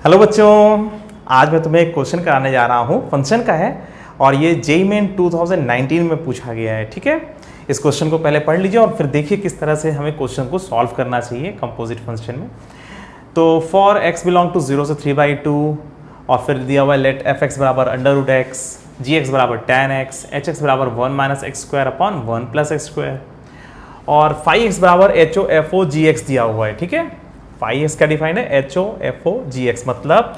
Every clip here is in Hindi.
हेलो बच्चों, आज मैं तुम्हें एक क्वेश्चन कराने जा रहा हूँ। फंक्शन का है और ये जेईई मेन 2019 में पूछा गया है। ठीक है, इस क्वेश्चन को पहले पढ़ लीजिए और फिर देखिए किस तरह से हमें क्वेश्चन को सॉल्व करना चाहिए कंपोजिट फंक्शन में। तो फॉर x बिलोंग टू 0 से 3/2 और फिर दिया हुआ है लेट एफ एक्स बराबर अंडर रूट एक्स, जी एक्स बराबर tan x, एच एक्स बराबर 1 minus x square upon 1 plus x square और फाई एक्स बराबर H O F O G x दिया हुआ है। ठीक है, फाई एक्स क्या डिफाइंड है, H O F O G x, मतलब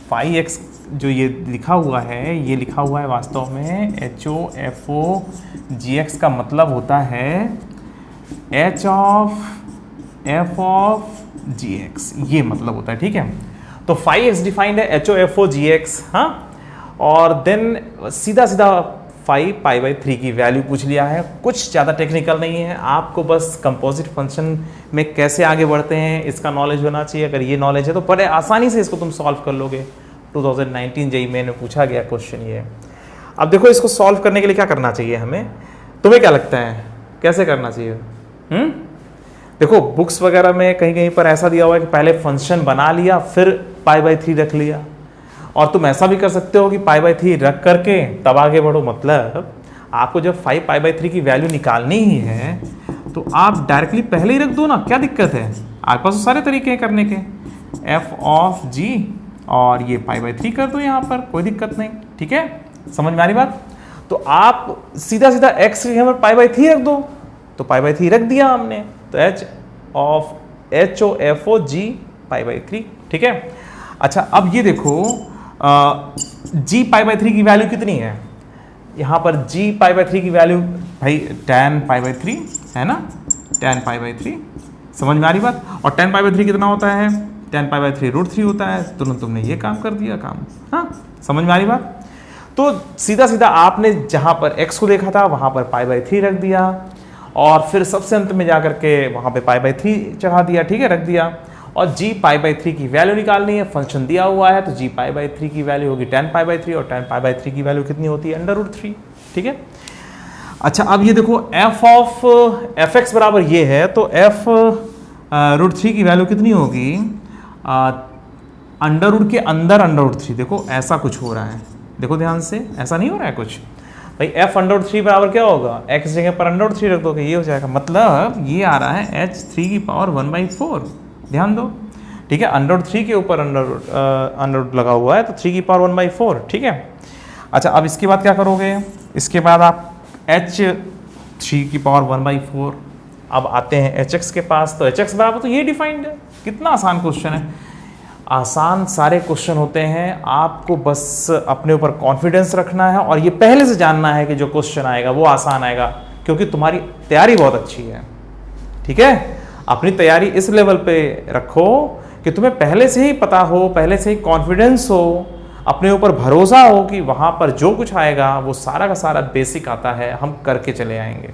फाई एक्स जो ये लिखा हुआ है, ये लिखा हुआ है वास्तव में H O F O G X का मतलब होता है H of F of G X, ये मतलब होता है। ठीक है, तो फाई एक्स डिफाइंड है H O F O G X. हाँ, और देन सीधा सीधा फाई पाई बाई 3 की वैल्यू पूछ लिया है। कुछ ज़्यादा टेक्निकल नहीं है, आपको बस कंपोजिट फंक्शन में कैसे आगे बढ़ते हैं इसका नॉलेज होना चाहिए। अगर ये नॉलेज है तो बड़े आसानी से इसको तुम सॉल्व कर लोगे। 2019 जेईई मेन में पूछा गया क्वेश्चन ये। अब देखो, इसको सॉल्व करने के लिए क्या करना चाहिए हमें, तुम्हें क्या लगता है कैसे करना चाहिए? देखो, बुक्स वगैरह में कहीं कहीं पर ऐसा दिया हुआ है कि पहले फंक्शन बना लिया फिर पाई बाई 3 रख लिया, और तुम ऐसा भी कर सकते हो कि पाई बाई 3 रख करके तब आगे बढ़ो। मतलब आपको जब 5 पाई बाई 3 की वैल्यू निकालनी ही है तो आप डायरेक्टली पहले ही रख दो ना, क्या दिक्कत है? आपके पास तो सारे तरीके हैं करने के, एफ ऑफ जी और ये पाई बाई 3 कर दो यहाँ पर, कोई दिक्कत नहीं। ठीक है, समझ में आ रही बात? तो आप सीधा सीधा एक्स की जगह पाई बाई 3 रख दो, तो पाई बाई 3 रख दिया हमने, तो H of H O F O G pi by 3। ठीक है, अच्छा अब ये देखो, जी पाई बाई 3 की वैल्यू कितनी है यहाँ पर? जी पाई बाई 3 की वैल्यू भाई tan पाई बाई 3 है ना, tan पाई बाई 3, समझ में आ रही बात? और tan पाई बाई 3 कितना होता है? tan पाई बाई 3 √3 होता है। तुरंत तुमने ये काम कर दिया काम। हाँ, समझ में आ रही बात? तो सीधा सीधा आपने जहाँ पर x को देखा था वहाँ पर पाई बाई 3 रख दिया और फिर सबसे अंत में जाकर के वहाँ पे पाई बाई 3 चढ़ा दिया। ठीक है, रख दिया, और जी पाई बाई 3 की वैल्यू निकालनी है। फंक्शन दिया हुआ है तो जी पाई बाई 3 की वैल्यू होगी tan पाई बाई 3 और tan पाई बाई 3 की वैल्यू कितनी होती है? Under root 3। ठीक है, अच्छा अब ये देखो, एफ ऑफ एफ एक्स बराबर ये है, तो एफ √3 की वैल्यू कितनी होगी? अंडर रूट के अंदर अंडर रूट 3। देखो ऐसा कुछ हो रहा है, देखो ध्यान से, ऐसा नहीं हो रहा है कुछ भाई। एफ अंडर रूट 3 बराबर क्या होगा? एक्स जगह पर अंडर रूट 3 रख दोगे, ये हो जाएगा। मतलब ये आ रहा है एच 3 की पावर 1/4। ध्यान दो, ठीक है, अंडर रूट 3 के ऊपर अंडर रूट लगा हुआ है तो 3 की पावर 1/4। ठीक है, अच्छा अब इसके बाद क्या करोगे? इसके बाद आप एच 3 की पावर 1/4, अब आते हैं एच एक्स के पास, तो एच एक्स बराबर तो ये डिफाइंड है। कितना आसान क्वेश्चन है। आसान सारे क्वेश्चन होते हैं, आपको बस अपने ऊपर कॉन्फिडेंस रखना है और ये पहले से जानना है कि जो क्वेश्चन आएगा वो आसान आएगा, क्योंकि तुम्हारी तैयारी बहुत अच्छी है। ठीक है, अपनी तैयारी इस लेवल पे रखो कि तुम्हें पहले से ही पता हो, पहले से ही कॉन्फिडेंस हो, अपने ऊपर भरोसा हो कि वहाँ पर जो कुछ आएगा वो सारा का सारा बेसिक आता है, हम करके चले आएंगे।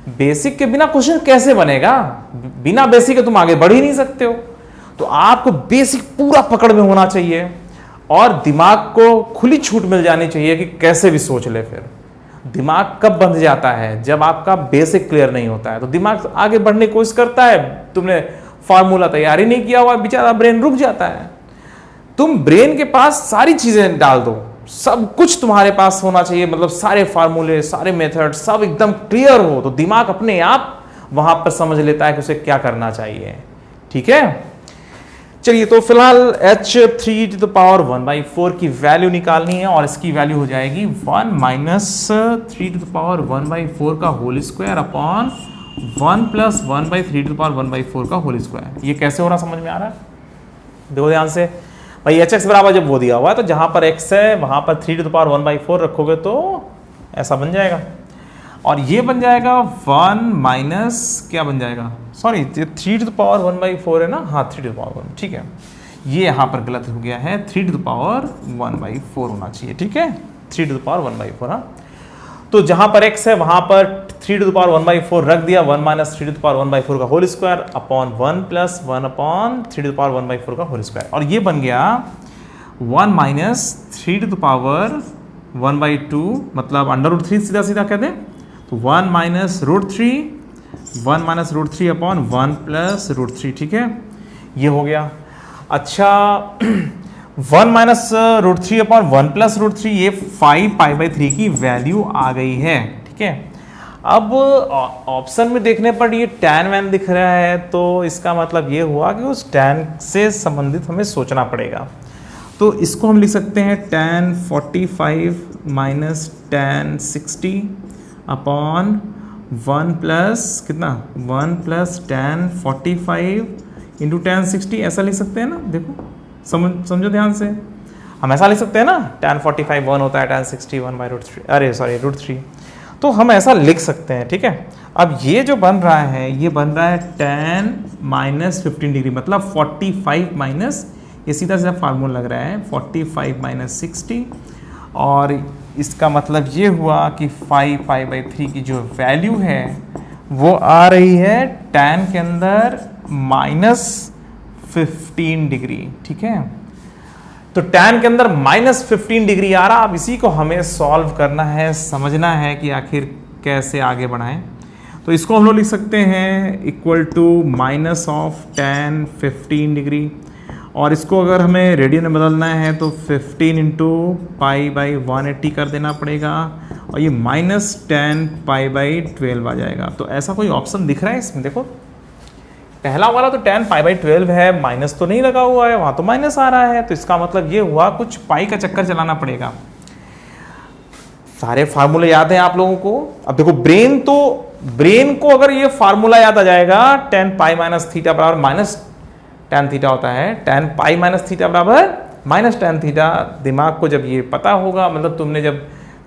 बेसिक के बिना क्वेश्चन कैसे बनेगा? बिना बेसिक के तुम आगे बढ़ ही नहीं सकते हो। तो आपको बेसिक पूरा पकड़ में होना चाहिए और दिमाग को खुली छूट मिल जानी चाहिए कि कैसे भी सोच ले। फिर दिमाग कब बंध जाता है? जब आपका बेसिक क्लियर नहीं होता है, तो दिमाग आगे बढ़ने की कोशिश करता है। तुमने फार्मूला तैयार ही नहीं किया हुआ, बेचारा ब्रेन रुक जाता है। तुम ब्रेन के पास सारी चीजें डाल दो, सब कुछ तुम्हारे पास होना चाहिए, मतलब सारे फार्मूले, सारे मेथड सब एकदम क्लियर हो, तो दिमाग अपने आप वहां पर समझ लेता है कि उसे क्या करना चाहिए। ठीक है, चलिए तो फिलहाल h3 टू द पावर 1/4 की वैल्यू निकालनी है और इसकी वैल्यू हो जाएगी 1 माइनस 3 टू द पावर 1/4 का whole square upon 1 plus 1/3 to the power 1/4 का होल स्क्वायर। ये कैसे हो रहा समझ में आ रहा है? देखो ध्यान से भाई, एच एक्स बराबर जब वो दिया हुआ है तो जहां पर x है वहां पर 3 टू द पावर 1/4 रखोगे तो ऐसा बन जाएगा, और ये बन जाएगा 1 माइनस क्या बन जाएगा, सॉरी 3 टू द पावर 1/4 है ना, हाँ 3 टू द पावर 1। ठीक है, ये यहाँ पर गलत हो गया है, 3 टू द पावर 1/4 होना चाहिए। ठीक है, 3 टू द पावर 1/4। हाँ, तो जहाँ पर x है वहाँ पर 3 टू द पावर 1/4 रख दिया, 1 माइनस 3 टू द पावर 1/4 का whole square upon 1 plus 1 upon 3 to the power 1/4 का होल स्क्वायर, और ये बन गया 1 माइनस 3 टू द पावर 1/2, मतलब अंडर रूट 3 सीधा सीधा कहते हैं, तो 1 minus root 3 upon 1 plus root 3। ठीक है, ये हो गया। अच्छा 1 minus root three upon 1 plus root three, ये 5 पाई/3 की वैल्यू आ गई है। ठीक है, अब ऑप्शन में देखने पर ये tan वैन दिख रहा है, तो इसका मतलब ये हुआ कि उस tan से संबंधित हमें सोचना पड़ेगा। तो इसको हम लिख सकते हैं tan 45 minus tan 60 upon 1 plus कितना 1 प्लस tan 45 इंटू tan 60, ऐसा लिख सकते हैं ना। देखो समझो ध्यान से, हम ऐसा लिख सकते हैं ना, tan 45 1 होता है, tan 60 1/√3, अरे सॉरी √3, तो हम ऐसा लिख सकते हैं। ठीक है, अब ये जो बन रहा है, ये बन रहा है tan माइनस 15 डिग्री, मतलब 45 माइनस, ये सीधा सीधा फार्मूला लग रहा है 45 माइनस 60, और इसका मतलब ये हुआ कि 5 पाई/3 की जो वैल्यू है वो आ रही है tan के अंदर माइनस 15 डिग्री। ठीक है, तो tan के अंदर माइनस 15 डिग्री आ रहा। अब इसी को हमें सॉल्व करना है, समझना है कि आखिर कैसे आगे बढ़ाएं। तो इसको हम लोग लिख सकते हैं equal to minus of tan 15 degree, और इसको अगर हमें रेडियन में बदलना है तो 15 इंटू पाई/180 कर देना पड़ेगा, और ये माइनस tan पाई/12 आ जाएगा। तो ऐसा कोई ऑप्शन दिख रहा है इसमें? देखो पहला वाला तो tan पाई/12 है, माइनस तो नहीं लगा हुआ है, वहां तो माइनस आ रहा है, तो इसका मतलब ये हुआ कुछ पाई का चक्कर चलाना पड़ेगा। सारे फार्मूले याद हैं आप लोगों को? अब देखो ब्रेन को अगर ये फार्मूला याद आ जाएगा, tan पाई माइनस थीटा बराबर माइनस tan थीटा होता है, tan पाई माइनस थीटा बराबर माइनस tan थीटा। दिमाग को जब ये पता होगा, मतलब तुमने जब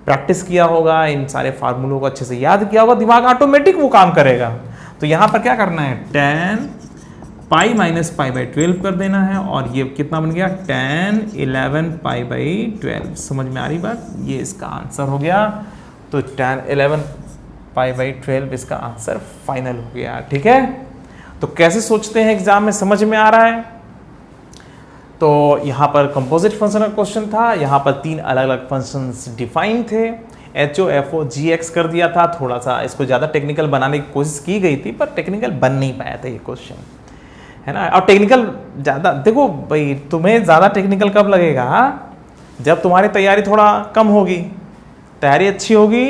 प्रैक्टिस किया होगा, इन सारे फार्मूलों को अच्छे से याद किया होगा, दिमाग ऑटोमेटिक वो काम करेगा। तो यहाँ पर क्या करना है, tan पाई माइनस पाई/12 कर देना है, और ये कितना बन गया tan 11 पाई/12। समझ में आ रही बात? ये इसका आंसर हो गया। तो tan 11 पाई/12 इसका आंसर फाइनल हो गया। ठीक है, तो कैसे सोचते हैं एग्जाम में, समझ में आ रहा है? तो यहाँ पर कंपोजिट फंक्शन का क्वेश्चन था, यहाँ पर 3 अलग अलग फंक्शंस डिफाइन थे, HO FO GX कर दिया था। थोड़ा सा इसको ज़्यादा टेक्निकल बनाने की कोशिश की गई थी, पर टेक्निकल बन नहीं पाया था ये क्वेश्चन, है ना। और टेक्निकल ज़्यादा, देखो भाई तुम्हें ज़्यादा टेक्निकल कब लगेगा? जब तुम्हारी तैयारी थोड़ा कम होगी, तैयारी अच्छी होगी,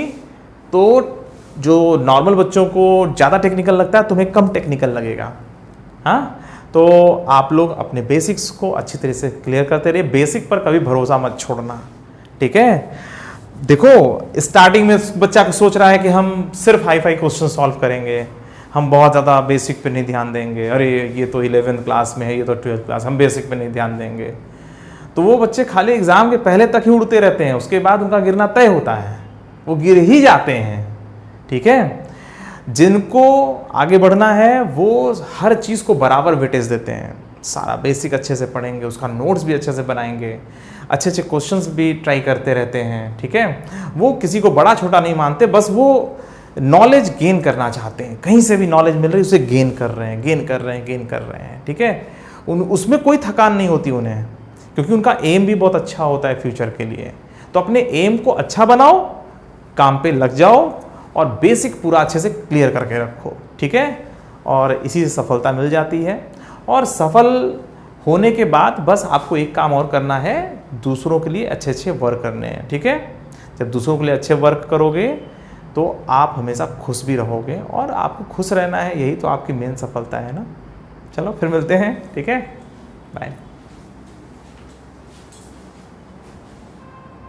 तो जो नॉर्मल बच्चों को ज़्यादा टेक्निकल लगता है, तुम्हें कम टेक्निकल लगेगा। हाँ, तो आप लोग अपने बेसिक्स को अच्छी तरह से क्लियर करते रहिए, बेसिक पर कभी भरोसा मत छोड़ना। ठीक है, देखो स्टार्टिंग में बच्चा सोच रहा है कि हम सिर्फ हाई क्वेश्चन सॉल्व करेंगे, हम बहुत ज़्यादा बेसिक पे नहीं ध्यान देंगे, अरे ये तो 11th क्लास में है, ये तो 12th क्लास, हम बेसिक पे नहीं ध्यान देंगे। तो वो बच्चे खाली एग्ज़ाम के पहले तक ही उड़ते रहते हैं, उसके बाद उनका गिरना तय होता है, वो गिर ही जाते हैं। ठीक है, जिनको आगे बढ़ना है वो हर चीज़ को बराबर वेटेज देते हैं, सारा बेसिक अच्छे से पढ़ेंगे, उसका नोट्स भी अच्छे से बनाएंगे, अच्छे अच्छे क्वेश्चंस भी ट्राई करते रहते हैं। ठीक है, वो किसी को बड़ा छोटा नहीं मानते, बस वो नॉलेज गेन करना चाहते हैं, कहीं से भी नॉलेज मिल रही है उसे गेन कर रहे हैं। ठीक है, उसमें कोई थकान नहीं होती उन्हें, क्योंकि उनका एम भी बहुत अच्छा होता है फ्यूचर के लिए। तो अपने एम को अच्छा बनाओ, काम पे लग जाओ, और बेसिक पूरा अच्छे से क्लियर करके रखो। ठीक है, और इसी से सफलता मिल जाती है। और सफल होने के बाद बस आपको एक काम और करना है, दूसरों के लिए अच्छे अच्छे वर्क करने हैं। ठीक है, जब दूसरों के लिए अच्छे वर्क करोगे तो आप हमेशा खुश भी रहोगे, और आपको खुश रहना है, यही तो आपकी मेन सफलता है ना। चलो फिर मिलते हैं। ठीक है, बाय।